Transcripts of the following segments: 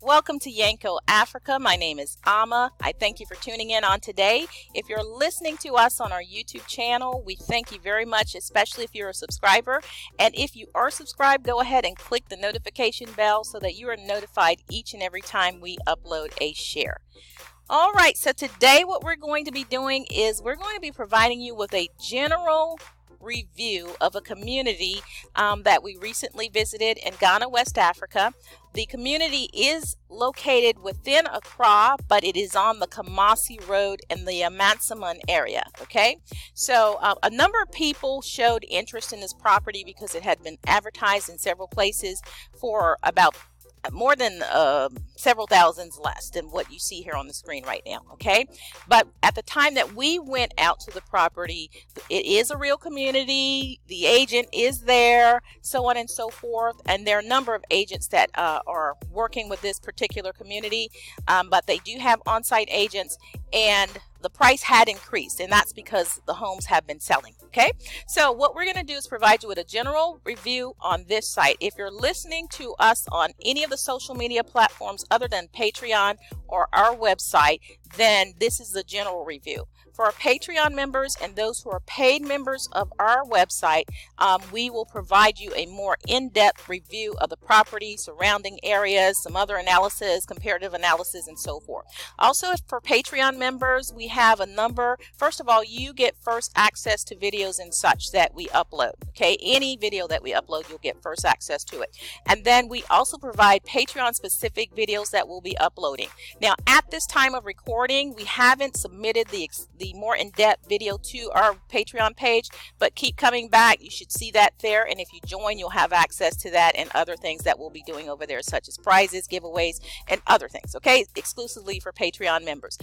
Welcome to Yanko, Africa. My name is Ama. I thank you for tuning in on today. If you're listening to us on our YouTube channel, we thank you very much, especially if you're a subscriber. And if you are subscribed, go ahead and click the notification bell so that you are notified each and every time we upload a share. All right, so today what we're going to be doing is we're going to be providing you with a general review of a community that we recently visited in Ghana, West Africa. The community is located within Accra, but it is on the Kumasi Road in the Amansaman area. Okay, so a number of people showed interest in this property because it had been advertised in several places for about more than several thousands less than what you see here on the screen right now. Okay, but at the time that we went out to the property, it is a real community, the agent is there, so on and so forth, and there are a number of agents that are working with this particular community, but they do have on-site agents, and the price had increased, and that's because the homes have been selling. Okay, so what we're going to do is provide you with a general review on this site. If you're listening to us on any of the social media platforms other than Patreon or our website, then this is the general review. For our Patreon members and those who are paid members of our website, we will provide you a more in-depth review of the property, surrounding areas, some other analysis, comparative analysis, and so forth. Also, for Patreon members, we have a number. First of all, you get first access to videos and such that we upload. Okay, any video that we upload, you'll get first access to it. And then we also provide Patreon-specific videos that we'll be uploading. Now, at this time of recording, we haven't submitted the more in-depth video to our Patreon page, but keep coming back. You should see that there, and if you join, you'll have access to that and other things that we'll be doing over there, such as prizes, giveaways, and other things. Okay, exclusively for Patreon members.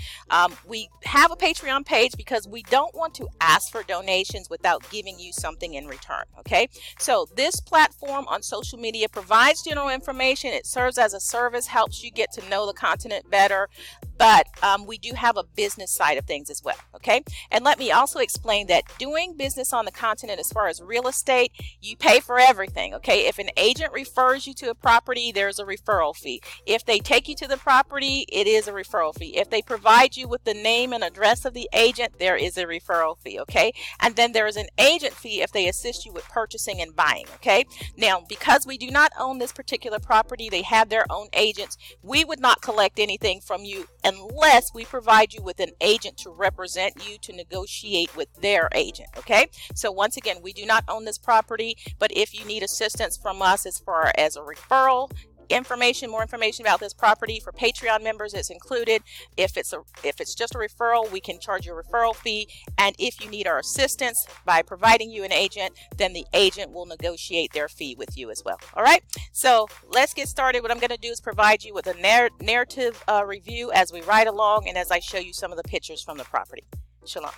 We have a Patreon page because we don't want to ask for donations without giving you something in return. Okay, so this platform on social media provides general information. It serves as a service, helps you get to know the continent better, but we do have a business side of things as well. Okay, and let me also explain that doing business on the continent, as far as real estate, you pay for everything. Okay, if an agent refers you to a property, there's a referral fee. If they take you to the property, it is a referral fee. If they provide you with the name and address of the agent, there is a referral fee. Okay, and then there is an agent fee if they assist you with purchasing and buying. Okay, now because we do not own this particular property, they have their own agents. We would not collect anything from you unless we provide you with an agent to represent you to negotiate with their agent. Okay, so once again, we do not own this property, but if you need assistance from us as far as a referral information, more information about this property, for Patreon members, it's included. If it's just a referral, we can charge you a referral fee, and if you need our assistance by providing you an agent, then the agent will negotiate their fee with you as well. All right, so let's get started. What I'm going to do is provide you with a narrative review as we ride along and as I show you some of the pictures from the property. Shalom.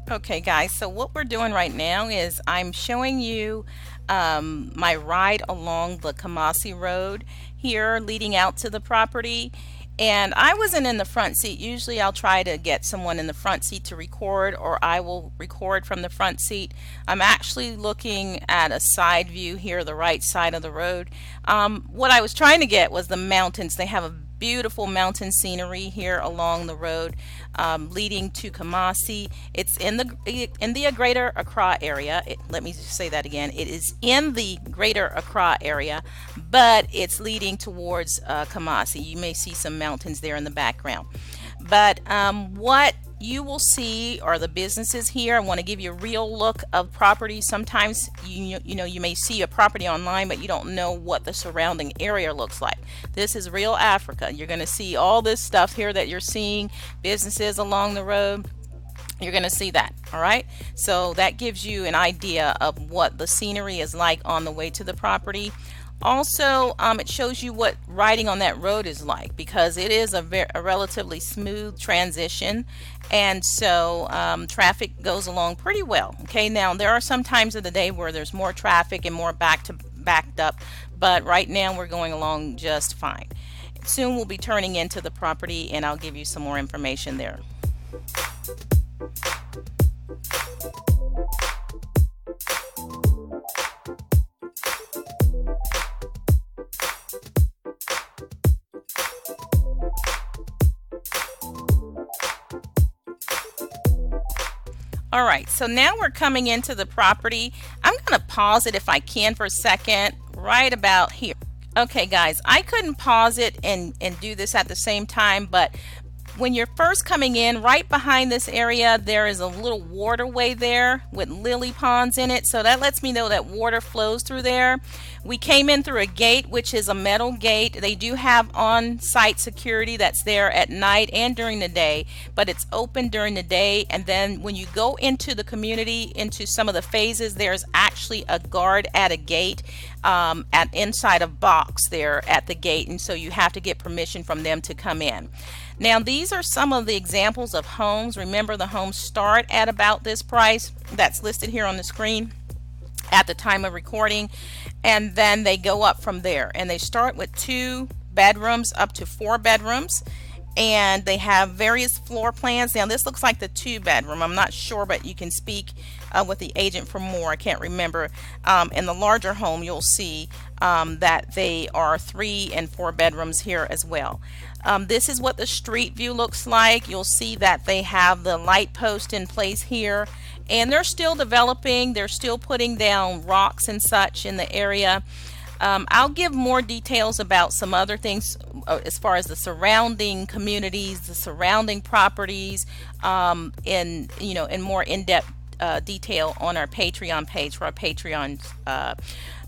Okay guys, so what we're doing right now is I'm showing you my ride along the Kumasi Road here leading out to the property, and I wasn't in the front seat. Usually I'll try to get someone in the front seat to record, or I will record from the front seat. I'm actually looking at a side view here, the right side of the road. What I was trying to get was the mountains. They have a beautiful mountain scenery here along the road leading to Kumasi. It's in the greater Accra area. Let me just say that again. It is in the greater Accra area, but it's leading towards Kumasi. You may see some mountains there in the background. But what you will see are the businesses here. I want to give you a real look of properties. Sometimes you may see a property online, but you don't know what the surrounding area looks like. This is real Africa. You're going to see all this stuff here that you're seeing, businesses along the road. You're going to see that. All right, so that gives you an idea of what the scenery is like on the way to the property. Also, it shows you what riding on that road is like, because it is a relatively smooth transition, and so traffic goes along pretty well. Okay, now there are some times of the day where there's more traffic and more backed up, but right now we're going along just fine. soon we'll be turning into the property, and I'll give you some more information there. All right, so now we're coming into the property. I'm going to pause it if I can for a second, right about here. Okay, guys, I couldn't pause it and do this at the same time, but when you're first coming in, right behind this area, there is a little waterway there with lily ponds in it. So that lets me know that water flows through there. We came in through a gate, which is a metal gate. They do have on-site security that's there at night and during the day, but it's open during the day. And then when you go into the community, into some of the phases, there's actually a guard at a gate, at inside a box there at the gate. And so you have to get permission from them to come in. Now, these are some of the examples of homes. Remember, the homes start at about this price that's listed here on the screen at the time of recording, and then they go up from there. And they start with 2 bedrooms up to 4 bedrooms, and they have various floor plans. Now, this looks like the 2-bedroom. I'm not sure, but you can speak with the agent for more. I can't remember. In the larger home, you'll see that they are 3 and 4 bedrooms here as well. This is what the street view looks like. You'll see that they have the light post in place here, and they're still developing. They're still putting down rocks and such in the area. I'll give more details about some other things as far as the surrounding communities, the surrounding properties, in more in-depth detail on our Patreon page for our Patreon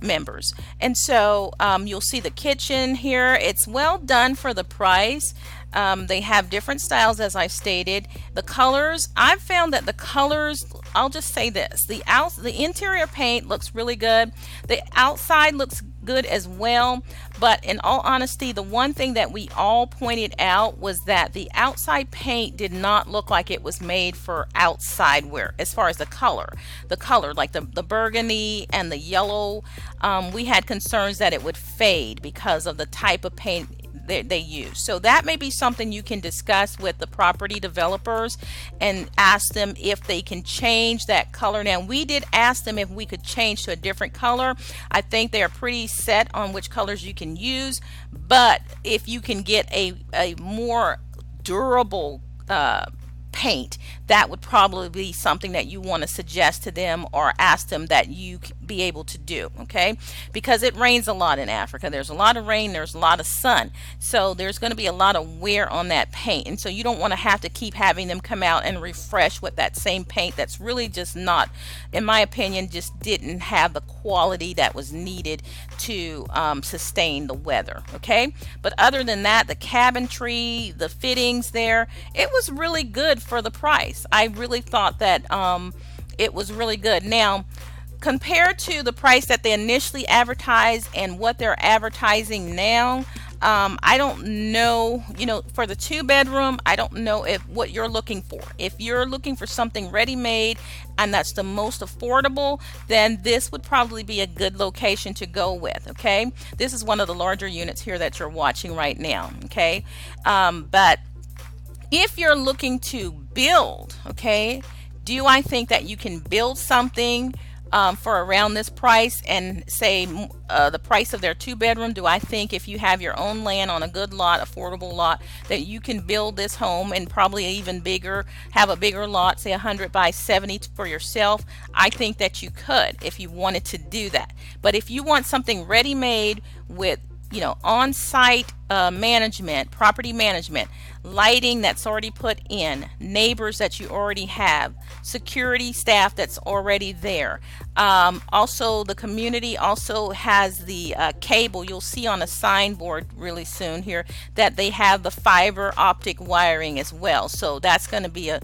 members. And so you'll see the kitchen here. It's well done for the price. They have different styles, as I stated. The colors, I've found that the colors, I'll just say this, the interior paint looks really good. The outside looks good as well, but in all honesty, the one thing that we all pointed out was that the outside paint did not look like it was made for outside wear. As far as the color like the burgundy and the yellow, we had concerns that it would fade because of the type of paint they use. So that may be something you can discuss with the property developers and ask them if they can change that color. Now, we did ask them if we could change to a different color. I think they are pretty set on which colors you can use, but if you can get a more durable paint, that would probably be something that you want to suggest to them or ask them that you be able to do, okay? Because it rains a lot in Africa. There's a lot of rain, there's a lot of sun, so there's going to be a lot of wear on that paint, and so you don't want to have to keep having them come out and refresh with that same paint that's really just not, in my opinion, just didn't have the quality that was needed to sustain the weather, okay? But other than that, the cabinetry, the fittings there, it was really good for the price. I really thought that it was really good. Now, compared to the price that they initially advertised and what they're advertising now, I don't know, for the 2-bedroom, I don't know what you're looking for. If you're looking for something ready-made and that's the most affordable, then this would probably be a good location to go with, okay? This is one of the larger units here that you're watching right now, okay? But if you're looking to build, okay, do I think that you can build something for around this price and say the price of their 2-bedroom? Do I think if you have your own land on a good lot, affordable lot, that you can build this home and probably even bigger, have a bigger lot, say 100 by 70 for yourself? I think that you could if you wanted to do that. But if you want something ready-made with on-site management, property management, lighting that's already put in, neighbors that you already have, security staff that's already there. Also, the community also has the cable. You'll see on a signboard really soon here that they have the fiber optic wiring as well. So that's going to be a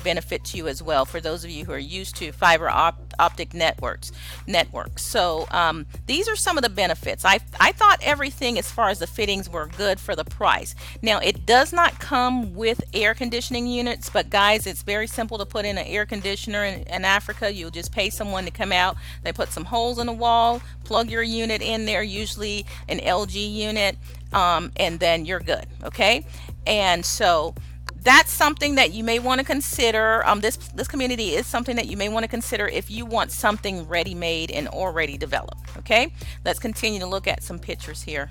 benefit to you as well for those of you who are used to fiber optic networks. So these are some of the benefits. I thought everything as far as the fittings were are good for the price. Now, it does not come with air conditioning units, but guys, it's very simple to put in an air conditioner in Africa. You'll just pay someone to come out. They put some holes in the wall, plug your unit in there, usually an LG unit, and then you're good. Okay, and so that's something that you may want to consider. This community is something that you may want to consider if you want something ready-made and already developed. Okay, let's continue to look at some pictures here,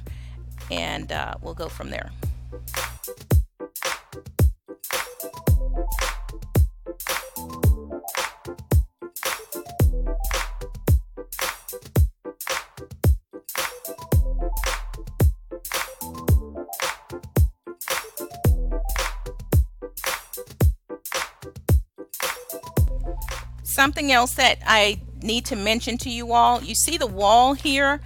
and we'll go from there. Something else that I need to mention to you all, you see the wall here.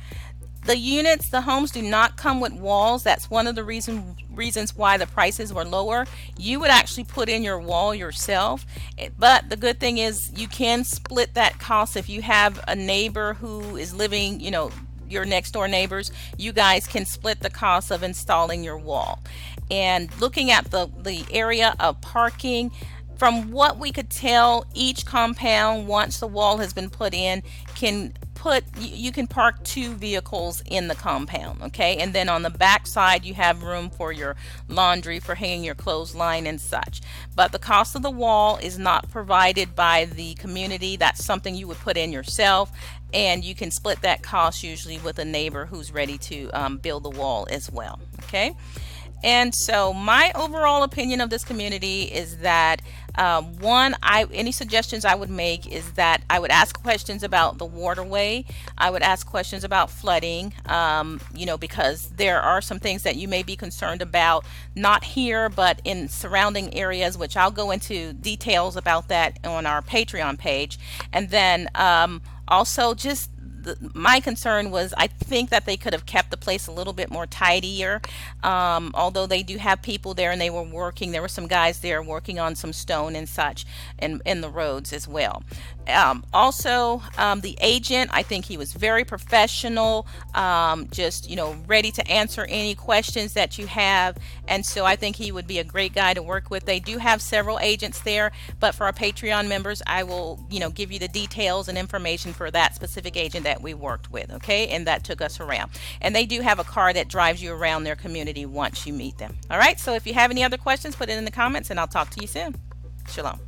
The units, the homes do not come with walls. That's one of the reasons why the prices were lower. You would actually put in your wall yourself, but the good thing is you can split that cost. If you have a neighbor who is living, you know, your next door neighbors, you guys can split the cost of installing your wall. And looking at the area of parking, from what we could tell, each compound, once the wall has been put in, you can park 2 vehicles in the compound. Okay, and then on the back side you have room for your laundry, for hanging your clothesline and such. But the cost of the wall is not provided by the community. That's something you would put in yourself, and you can split that cost usually with a neighbor who's ready to build the wall as well. Okay, and so my overall opinion of this community is that any suggestions I would make is that I would ask questions about the waterway. I would ask questions about flooding, you know, because there are some things that you may be concerned about, not here, but in surrounding areas, which I'll go into details about that on our Patreon page. And then also just my concern was, I think that they could have kept the place a little bit more tidier. Although they do have people there and they were working, there were some guys there working on some stone and such, and in the roads as well. Also, the agent, I think he was very professional, just, you know, ready to answer any questions that you have. And so I think he would be a great guy to work with. They do have several agents there, but for our Patreon members, I will, you know, give you the details and information for that specific agent that we worked with. Okay, and that took us around. And they do have a car that drives you around their community once you meet them. All right, so if you have any other questions, put it in the comments and I'll talk to you soon. Shalom.